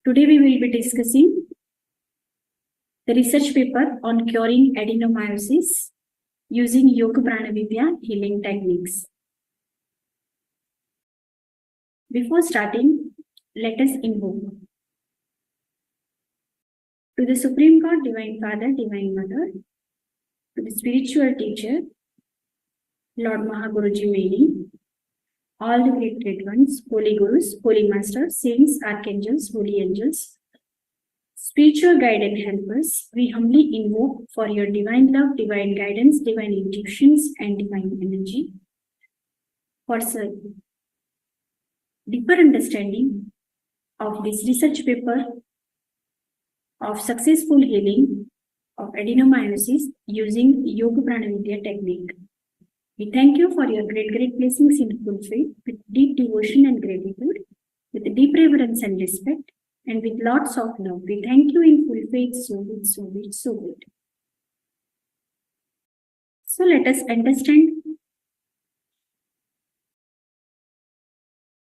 Today we will be discussing the research paper on curing adenomyosis using Yoga Prana Vidya healing techniques. Before starting, let us invoke to the Supreme God, Divine Father, Divine Mother, to the spiritual teacher, Lord Mahaguruji Mary, all the great ones, holy gurus, holy masters, saints, archangels, holy angels, spiritual guide and helpers, we humbly invoke for your divine love, divine guidance, divine intuitions, and divine energy. For deeper understanding of this research paper of successful healing of adenomyosis using Yoga Prana Vidya technique. We thank you for your great blessings in full faith, with deep devotion and gratitude, with deep reverence and respect, and with lots of love. We thank you in full faith, so good, so good, so good. So let us understand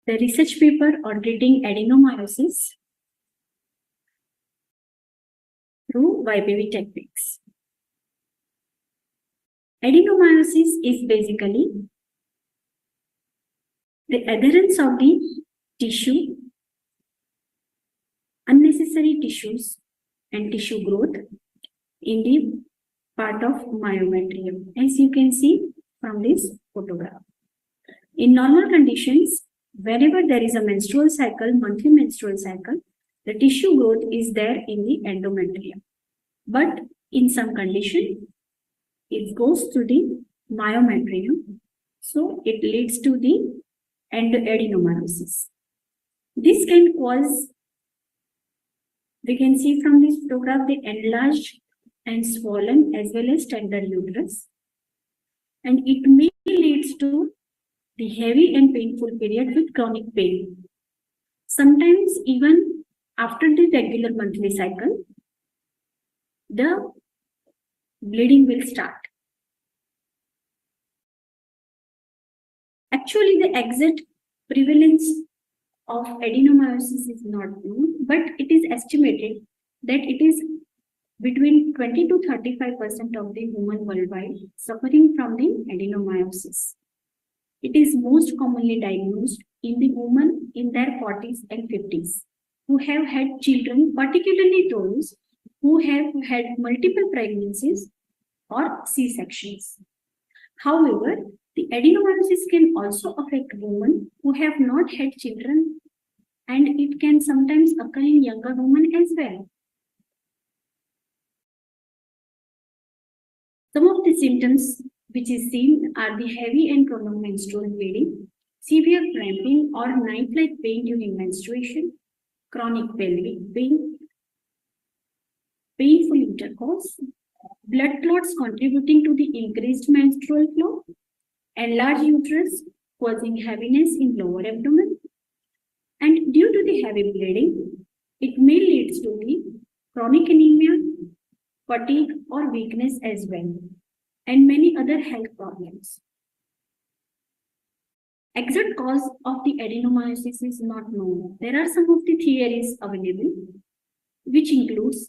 the research paper on treating adenomyosis through YPV techniques. Adenomyosis is basically the adherence of the tissue, unnecessary tissues and tissue growth in the part of myometrium, as you can see from this photograph. In normal conditions, wherever there is a menstrual cycle, monthly menstrual cycle, the tissue growth is there in the endometrium. But in some condition, it goes to the myometrium, so it leads to the adenomyosis. This can cause, we can see from this photograph, the enlarged and swollen as well as tender uterus, and it may lead to the heavy and painful period with chronic pain. Sometimes even after the regular monthly cycle, the bleeding will start. Actually, the exact prevalence of adenomyosis is not known, but it is estimated that it is between 20 to 35% of the women worldwide suffering from the adenomyosis. It is most commonly diagnosed in the women in their 40s and 50s who have had children, particularly those who have had multiple pregnancies or C-sections. However, the adenomyosis can also affect women who have not had children, and it can sometimes occur in younger women as well. Some of the symptoms which is seen are the heavy and prolonged menstrual bleeding, severe cramping or knife-like pain during menstruation, chronic pelvic pain, painful intercourse, blood clots contributing to the increased menstrual flow, enlarged uterus causing heaviness in lower abdomen, and due to the heavy bleeding, it may lead to the chronic anemia, fatigue or weakness as well, and many other health problems. Exact cause of the adenomyosis is not known. There are some of the theories available, which includes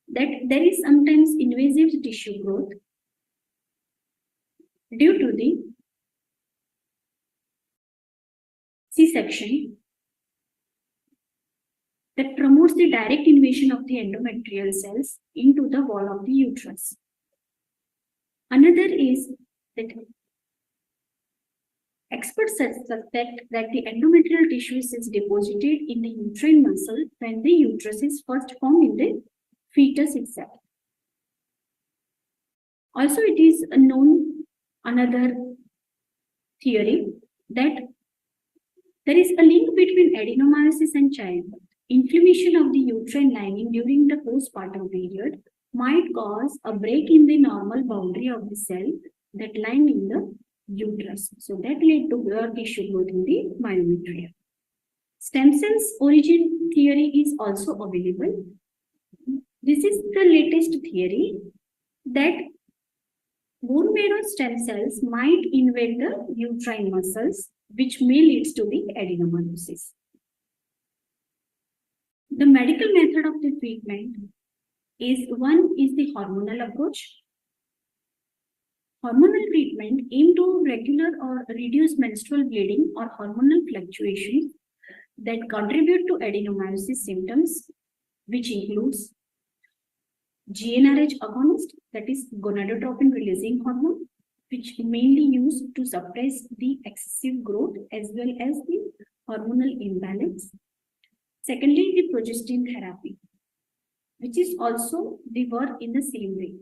that there is sometimes invasive tissue growth due to the C-section that promotes the direct invasion of the endometrial cells into the wall of the uterus. Another is that experts suspect that the endometrial tissue is deposited in the uterine muscle when the uterus is first formed in the fetus itself. Also, it is known another theory that there is a link between adenomyosis and childbirth. Inflammation of the uterine lining during the postpartum period might cause a break in the normal boundary of the cell that line in the uterus. So that led to the tissue growth in the myometrium. Stem cells origin theory is also available. This is the latest theory that bone marrow stem cells might invade the uterine muscles, which may lead to the adenomyosis. The medical method of the treatment is the hormonal approach. Hormonal treatment aim to regular or reduce menstrual bleeding or hormonal fluctuations that contribute to adenomyosis symptoms, which includes GnRH agonist, that is gonadotropin releasing hormone, which mainly used to suppress the excessive growth as well as the hormonal imbalance. Secondly, the progestin therapy, which is also the work in the same way.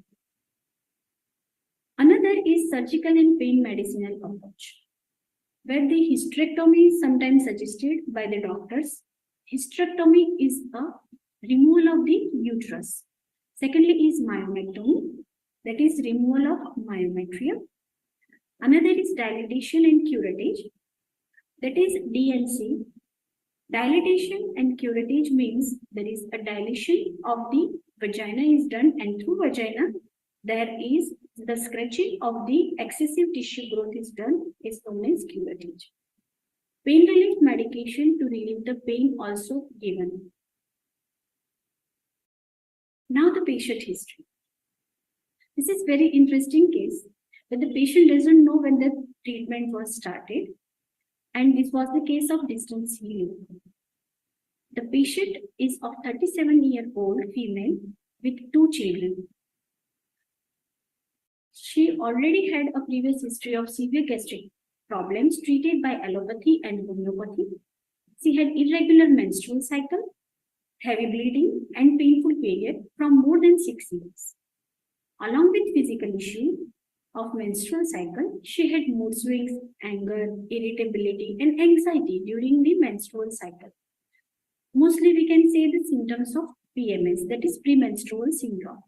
Another is surgical and pain medicinal approach, where the hysterectomy is sometimes suggested by the doctors. Hysterectomy is a removal of the uterus. Secondly is myomectomy, that is removal of myometrium. Another is dilatation and curettage, that is DNC. Dilatation and curettage means there is a dilation of the vagina is done, and through vagina there is the scratching of the excessive tissue growth is done, is known as curettage. Pain relief medication to relieve the pain also given. Now the patient history. This is very interesting case, but the patient doesn't know when the treatment was started, and this was the case of distance healing. The patient is of 37-year-old female with 2 children. She already had a previous history of severe gastric problems treated by allopathy and homeopathy. She had irregular menstrual cycle, heavy bleeding, and painful period from more than 6 years. Along with physical issue of menstrual cycle, she had mood swings, anger, irritability, and anxiety during the menstrual cycle. Mostly we can say the symptoms of PMS, that is premenstrual syndrome.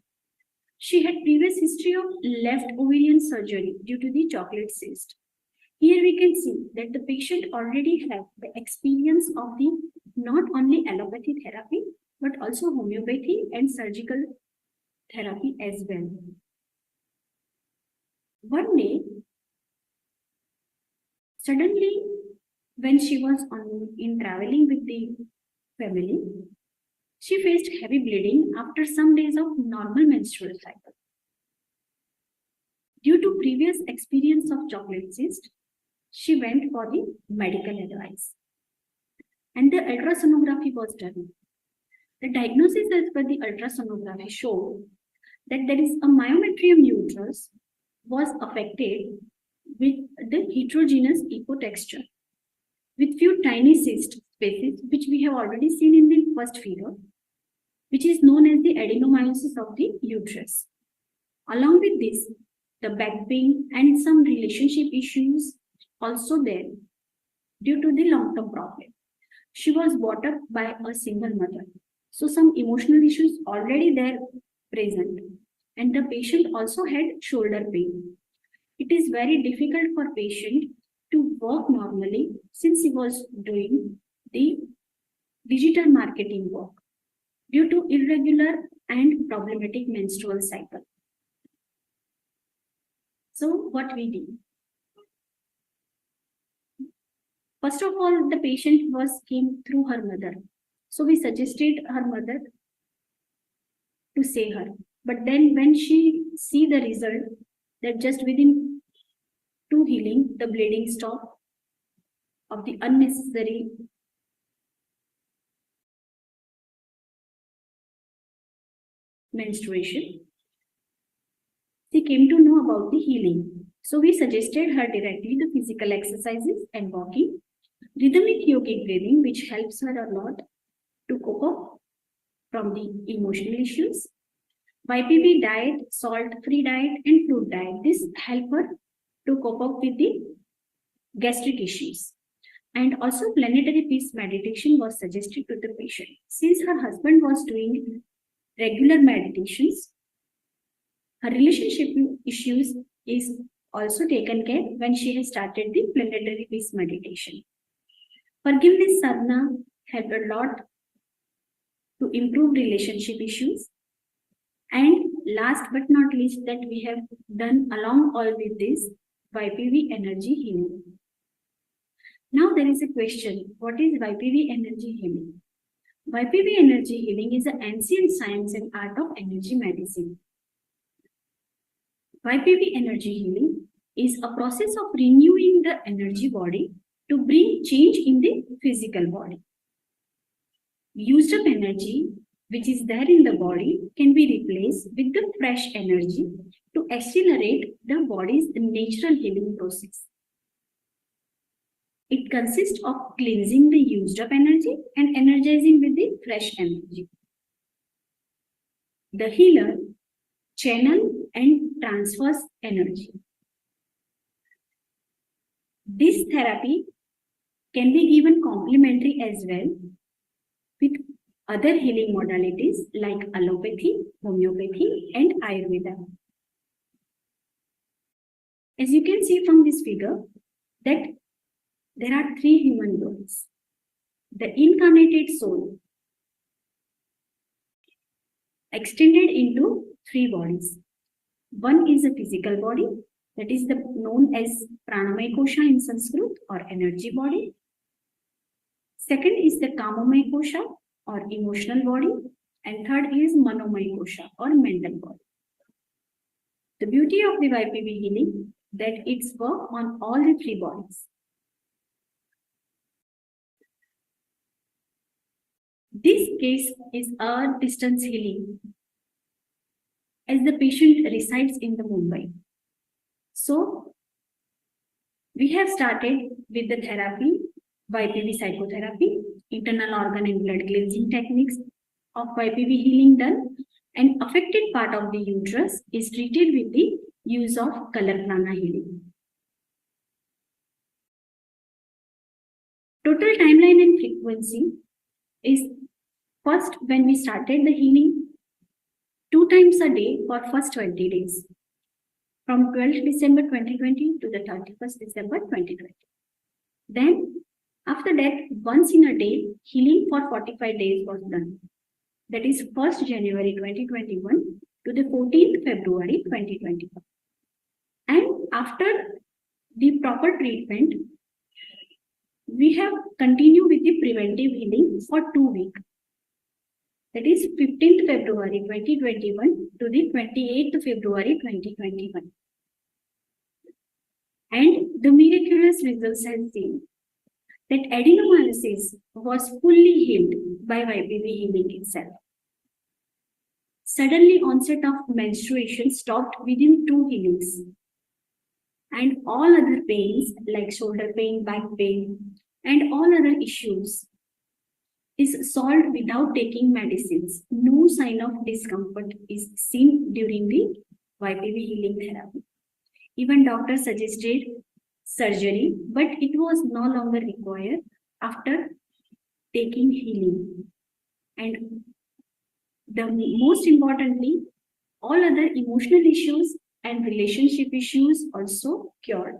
She had previous history of left ovarian surgery due to the chocolate cyst. Here we can see that the patient already had the experience of the not only allopathy therapy, but also homeopathy and surgical therapy as well. One day, suddenly, when she was in traveling with the family, she faced heavy bleeding after some days of normal menstrual cycle. Due to previous experience of chocolate cyst, she went for the medical advice, and the ultrasonography was done. The diagnosis as per the ultrasonography showed that there is a myometrium uterus was affected with the heterogeneous epotexture with few tiny cyst spaces, which we have already seen in the first figure, which is known as the adenomyosis of the uterus. Along with this, the back pain and some relationship issues also there due to the long-term problem. She was brought up by a single mother, so some emotional issues already there present, and the patient also had shoulder pain. It is very difficult for patient to work normally since he was doing the digital marketing work due to irregular and problematic menstrual cycle. So what we did? First of all, the patient came through her mother. So we suggested her mother to say her. But then when she see the result, that just within 2 healing, the bleeding stop of the unnecessary menstruation, she came to know about the healing. So we suggested her directly the physical exercises and walking, rhythmic yogic breathing, which helps her a lot to cope up from the emotional issues, YPB diet, salt-free diet, and fruit diet. This help her to cope up with the gastric issues. And also planetary peace meditation was suggested to the patient. Since her husband was doing regular meditations, her relationship issues is also taken care when she has started the planetary peace meditation. Forgiveness sadhana helped a lot to improve relationship issues. And last but not least, that we have done along all with this YPV energy healing. Now there is a question, what is YPV energy healing? YPV energy healing is an ancient science and art of energy medicine. YPV energy healing is a process of renewing the energy body to bring change in the physical body. Used up energy which is there in the body can be replaced with the fresh energy to accelerate the body's natural healing process. It consists of cleansing the used up energy and energizing with the fresh energy. The healer channels and transfers energy. This therapy can be given complementary as well with other healing modalities like allopathy, homeopathy, and Ayurveda. As you can see from this figure, that there are three human beings. The incarnated soul extended into three bodies. One is a physical body, that is known as pranamaya kosha in Sanskrit or energy body. Second is the kamamaya kosha or emotional body, and third is manomaya kosha or mental body. The beauty of the YPV healing that it's work on all the three bodies. This case is a distance healing as the patient resides in the Mumbai. So we have started with the therapy, YPV psychotherapy, internal organ and blood cleansing techniques of YPV healing done, and affected part of the uterus is treated with the use of color prana healing. Total timeline and frequency is first when we started the healing 2 times a day for first 20 days from 12th December 2020 to the 31st December 2020. Then after that, once in a day, healing for 45 days was done. That is 1st January 2021 to the 14th February 2021. And after the proper treatment, we have continued with the preventive healing for 2 weeks. That is 15th February 2021 to the 28th February 2021. And the miraculous results have seen that adenomyosis was fully healed by YPV healing itself. Suddenly onset of menstruation stopped within 2 healings. And all other pains like shoulder pain, back pain, and all other issues is solved without taking medicines. No sign of discomfort is seen during the YPV healing therapy. Even doctor suggested surgery, but it was no longer required after taking healing. And most importantly, all other emotional issues and relationship issues also cured.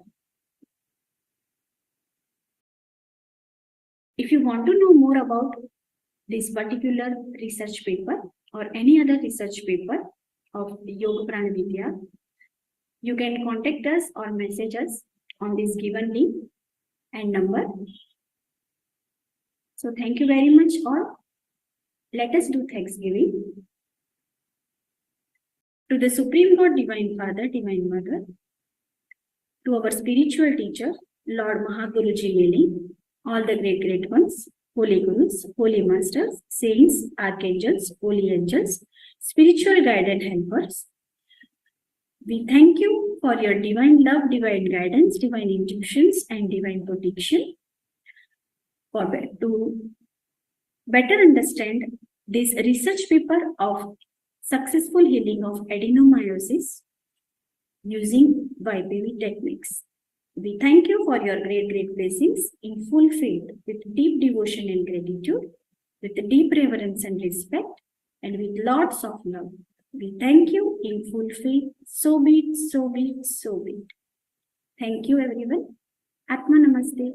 If you want to know more about this particular research paper or any other research paper of Yoga Prana Vidya, you can contact us or message us on this given link and number. So thank you very much all. Let us do Thanksgiving to the Supreme God, Divine Father, Divine Mother, to our spiritual teacher, Lord Mahaguruji Meli, all the great ones, holy gurus, holy masters, saints, archangels, holy angels, spiritual guided helpers. We thank you for your divine love, divine guidance, divine intuitions, and divine protection. To better understand this research paper of successful healing of adenomyosis using YPV techniques. We thank you for your great blessings in full faith, with deep devotion and gratitude, with deep reverence and respect, and with lots of love. We thank you in full faith. So be it, so be it, so be it. Thank you everyone. Atma Namaste.